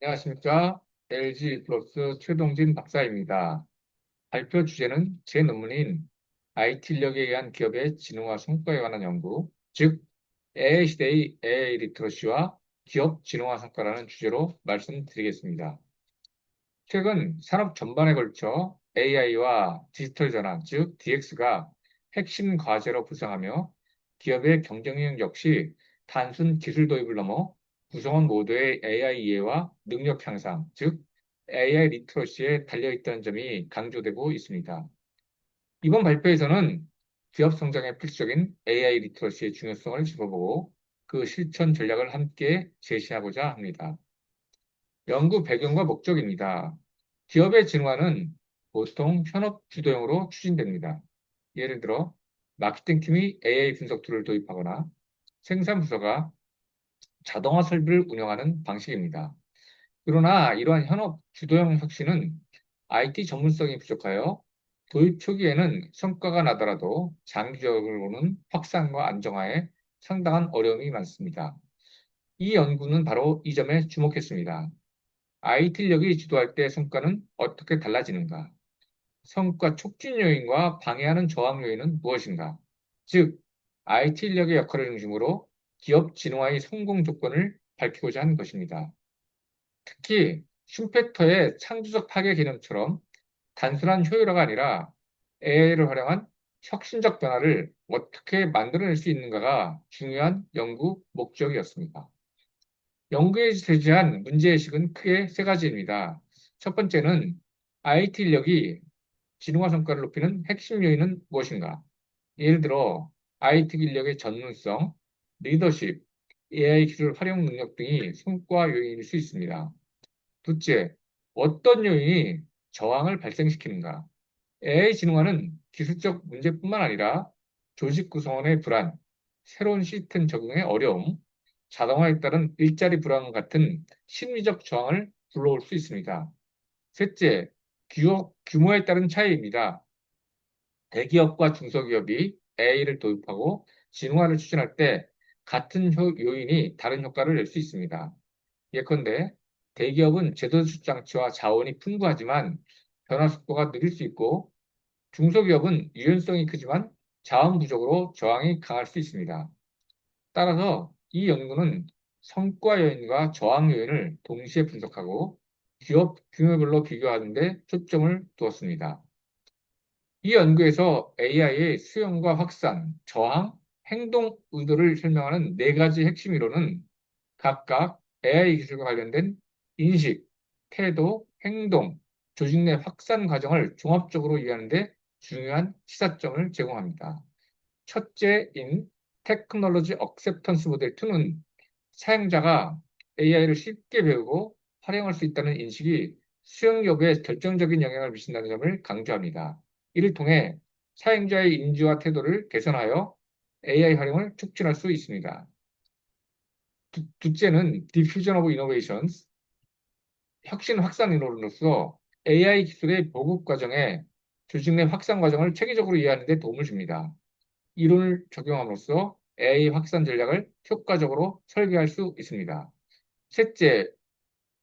안녕하십니까. LG 플러스 최동진 박사입니다. 발표 주제는 제 논문인 IT 인력에 의한 기업의 진흥화 성과에 관한 연구, 즉 AI 시대의 AI 리터러시와 기업 진흥화 성과라는 주제로 말씀드리겠습니다. 최근 산업 전반에 걸쳐 AI와 디지털 전환, 즉 DX가 핵심 과제로 부상하며 기업의 경쟁력 역시 단순 기술 도입을 넘어 구성원 모두의 AI 이해와 능력 향상, 즉 AI 리터러시에 달려있다는 점이 강조되고 있습니다. 이번 발표에서는 기업 성장에 필수적인 AI 리터러시의 중요성을 짚어보고 그 실천 전략을 함께 제시하고자 합니다. 연구 배경과 목적입니다. 기업의 진화는 보통 현업 주도형으로 추진됩니다. 예를 들어, 마케팅팀이 AI 분석 툴을 도입하거나 생산부서가 자동화 설비를 운영하는 방식입니다. 그러나 이러한 현업 주도형 혁신은 IT 전문성이 부족하여 도입 초기에는 성과가 나더라도 장기적으로는 확산과 안정화에 상당한 어려움이 많습니다. 이 연구는 바로 이 점에 주목했습니다. IT 인력이 주도할 때 성과는 어떻게 달라지는가? 성과 촉진 요인과 방해하는 저항 요인은 무엇인가? 즉, IT 인력의 역할을 중심으로 기업 진화의 성공 조건을 밝히고자 한 것입니다. 특히 슈페터의 창조적 파괴 개념처럼 단순한 효율화가 아니라 AI를 활용한 혁신적 변화를 어떻게 만들어낼 수 있는가가 중요한 연구 목적이었습니다. 연구에 제시한 문제의식은 크게 세 가지입니다. 첫 번째는 IT 인력이 진흥화 성과를 높이는 핵심 요인은 무엇인가? 예를 들어 IT 인력의 전문성, 리더십, AI 기술 활용 능력 등이 성과 요인일 수 있습니다. 둘째, 어떤 요인이 저항을 발생시키는가? AI 진흥화는 기술적 문제뿐만 아니라 조직 구성원의 불안, 새로운 시스템 적응의 어려움, 자동화에 따른 일자리 불안 같은 심리적 저항을 불러올 수 있습니다. 셋째, 규모에 따른 차이입니다. 대기업과 중소기업이 AI를 도입하고 진흥화를 추진할 때 같은 요인이 다른 효과를 낼 수 있습니다. 예컨대 대기업은 제도적 장치와 자원이 풍부하지만 변화 속도가 느릴 수 있고 중소기업은 유연성이 크지만 자원 부족으로 저항이 강할 수 있습니다. 따라서 이 연구는 성과 요인과 저항 요인을 동시에 분석하고 기업 규모별로 비교하는 데 초점을 두었습니다. 이 연구에서 AI의 수용과 확산, 저항, 행동 의도를 설명하는 네 가지 핵심 이론은 각각 AI 기술과 관련된 인식, 태도, 행동, 조직 내 확산 과정을 종합적으로 이해하는 데 중요한 시사점을 제공합니다. 첫째인 테크놀로지 억셉턴스 모델 2는 사용자가 AI를 쉽게 배우고 활용할 수 있다는 인식이 수용 여부에 결정적인 영향을 미친다는 점을 강조합니다. 이를 통해 사용자의 인지와 태도를 개선하여 AI 활용을 촉진할 수 있습니다. 둘째는 Diffusion of Innovations, 혁신 확산 이론으로서 AI 기술의 보급 과정에 조직 내 확산 과정을 체계적으로 이해하는 데 도움을 줍니다. 이론을 적용함으로써 AI 확산 전략을 효과적으로 설계할 수 있습니다. 셋째,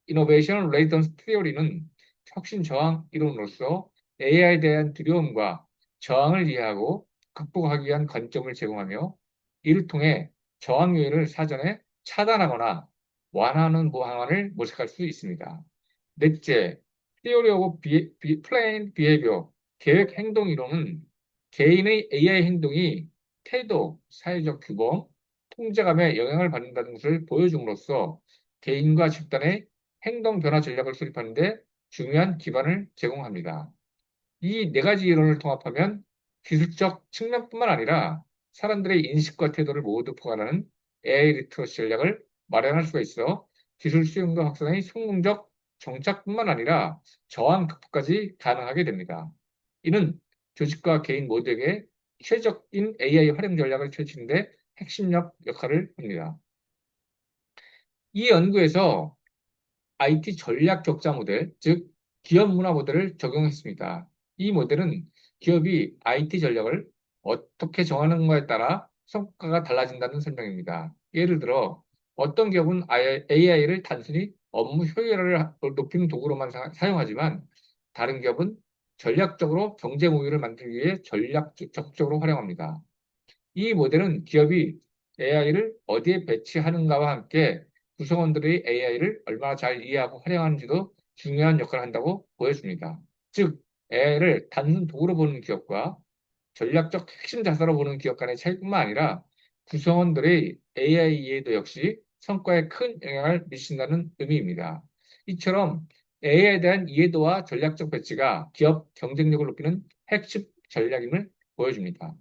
이노베이션 레이던스 티어리는 혁신 저항 이론으로서 AI에 대한 두려움과 저항을 이해하고 극복하기 위한 관점을 제공하며 이를 통해 저항 요인을 사전에 차단하거나 완화하는 방안을 모색할 수 있습니다. 넷째, Theory of Planned Behavior, 계획 행동 이론은 개인의 AI 행동이 태도, 사회적 규범, 통제감에 영향을 받는다는 것을 보여줌으로써 개인과 집단의 행동 변화 전략을 수립하는 데 중요한 기반을 제공합니다. 이 네 가지 이론을 통합하면 기술적 측면뿐만 아니라 사람들의 인식과 태도를 모두 포괄하는 AI 리터러시 전략을 마련할 수가 있어 기술 수용과 확산의 성공적 정착뿐만 아니라 저항 극복까지 가능하게 됩니다. 이는 조직과 개인 모두에게 최적인 AI 활용 전략을 펼치는 데 핵심적 역할을 합니다. 이 연구에서 IT 전략 격자 모델, 즉 기업 문화 모델을 적용했습니다. 이 모델은 기업이 IT 전략을 어떻게 정하는가에 따라 성과가 달라진다는 설명입니다. 예를 들어 어떤 기업은 AI를 단순히 업무 효율을 높이는 도구로만 사용하지만 다른 기업은 전략적으로 경쟁 우위를 만들기 위해 적극적으로 활용합니다. 이 모델은 기업이 AI를 어디에 배치하는가와 함께 구성원들이 AI를 얼마나 잘 이해하고 활용하는지도 중요한 역할을 한다고 보여줍니다. 즉, AI를 단순 도구로 보는 기업과 전략적 핵심 자산으로 보는 기업 간의 차이뿐만 아니라 구성원들의 AI 이해도 역시 성과에 큰 영향을 미친다는 의미입니다. 이처럼 AI에 대한 이해도와 전략적 배치가 기업 경쟁력을 높이는 핵심 전략임을 보여줍니다.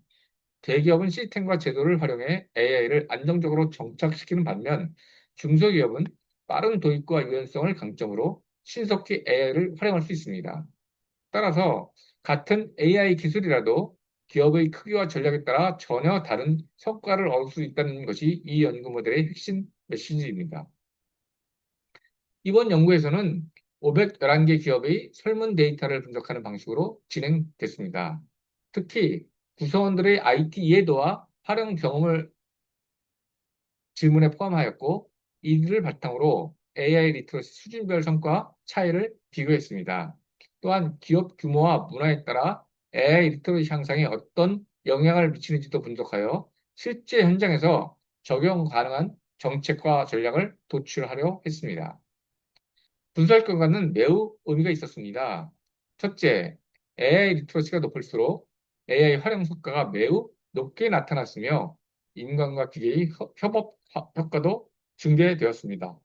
대기업은 시스템과 제도를 활용해 AI를 안정적으로 정착시키는 반면 중소기업은 빠른 도입과 유연성을 강점으로 신속히 AI를 활용할 수 있습니다. 따라서 같은 AI 기술이라도 기업의 크기와 전략에 따라 전혀 다른 성과를 얻을 수 있다는 것이 이 연구 모델의 핵심 메시지입니다. 이번 연구에서는 511개 기업의 설문 데이터를 분석하는 방식으로 진행됐습니다. 특히 구성원들의 IT 이해도와 활용 경험을 질문에 포함하였고, 이들을 바탕으로 AI 리터러시 수준별 성과 차이를 비교했습니다. 또한 기업 규모와 문화에 따라 AI 리터러시 향상에 어떤 영향을 미치는지도 분석하여 실제 현장에서 적용 가능한 정책과 전략을 도출하려 했습니다. 분석 결과는 매우 의미가 있었습니다. 첫째, AI 리터러시가 높을수록 AI 활용 효과가 매우 높게 나타났으며 인간과 기계의 협업 효과도 증대되었습니다.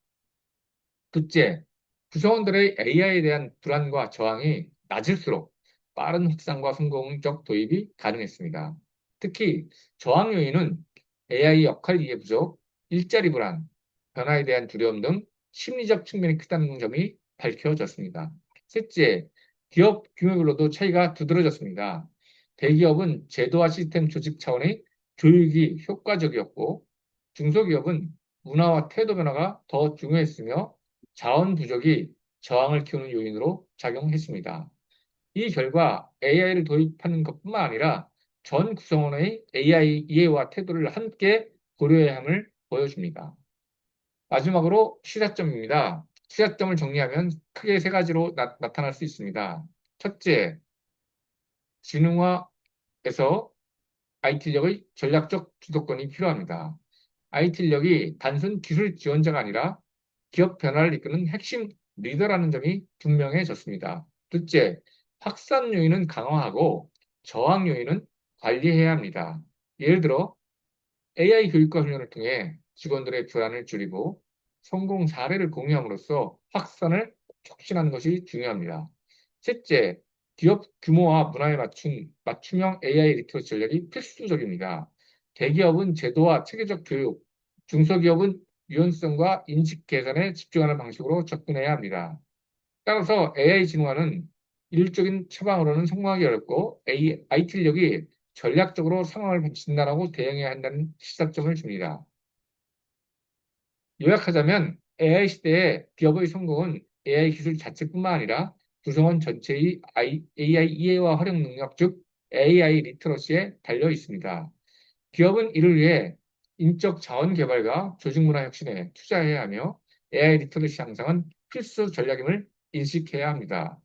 둘째, 구성원들의 AI에 대한 불안과 저항이 낮을수록 빠른 확산과 성공적 도입이 가능했습니다. 특히 저항 요인은 AI 역할 이해 부족, 일자리 불안, 변화에 대한 두려움 등 심리적 측면이 크다는 점이 밝혀졌습니다. 셋째, 기업 규모별로도 차이가 두드러졌습니다. 대기업은 제도와 시스템 조직 차원의 교육이 효과적이었고, 중소기업은 문화와 태도 변화가 더 중요했으며 자원 부족이 저항을 키우는 요인으로 작용했습니다. 이 결과 AI를 도입하는 것뿐만 아니라 전 구성원의 AI 이해와 태도를 함께 고려해야 함을 보여줍니다. 마지막으로 시사점입니다. 시사점을 정리하면 크게 세 가지로 나타날 수 있습니다. 첫째, 지능화에서 IT력의 전략적 주도권이 필요합니다. IT력이 단순 기술 지원자가 아니라 기업 변화를 이끄는 핵심 리더라는 점이 분명해졌습니다. 둘째, 확산 요인은 강화하고 저항 요인은 관리해야 합니다. 예를 들어 AI 교육과 훈련을 통해 직원들의 불안을 줄이고 성공 사례를 공유함으로써 확산을 촉진하는 것이 중요합니다. 셋째, 기업 규모와 문화에 맞춘 맞춤형 AI 리터러시 전략이 필수적입니다. 대기업은 제도와 체계적 교육, 중소기업은 유연성과 인식 개선에 집중하는 방식으로 접근해야 합니다. 따라서 AI 진화는 일적인 처방으로는 성공하기 어렵고 IT 인력이 전략적으로 상황을 진단하고 대응해야 한다는 시사점을 줍니다. 요약하자면 AI 시대의 기업의 성공은 AI 기술 자체뿐만 아니라 구성원 전체의 AI 이해와 활용 능력, 즉 AI 리터러시에 달려 있습니다. 기업은 이를 위해 인적 자원 개발과 조직 문화 혁신에 투자해야 하며 AI 리터러시 향상은 필수 전략임을 인식해야 합니다.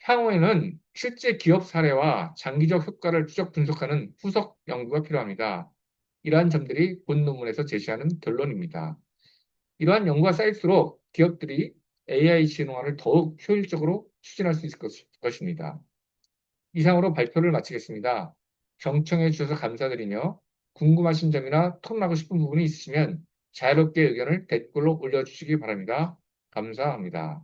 향후에는 실제 기업 사례와 장기적 효과를 추적 분석하는 후속 연구가 필요합니다. 이러한 점들이 본 논문에서 제시하는 결론입니다. 이러한 연구가 쌓일수록 기업들이 AI 진화를 더욱 효율적으로 추진할 수 있을 것입니다. 이상으로 발표를 마치겠습니다. 경청해 주셔서 감사드리며 궁금하신 점이나 토론하고 싶은 부분이 있으시면 자유롭게 의견을 댓글로 올려주시기 바랍니다. 감사합니다.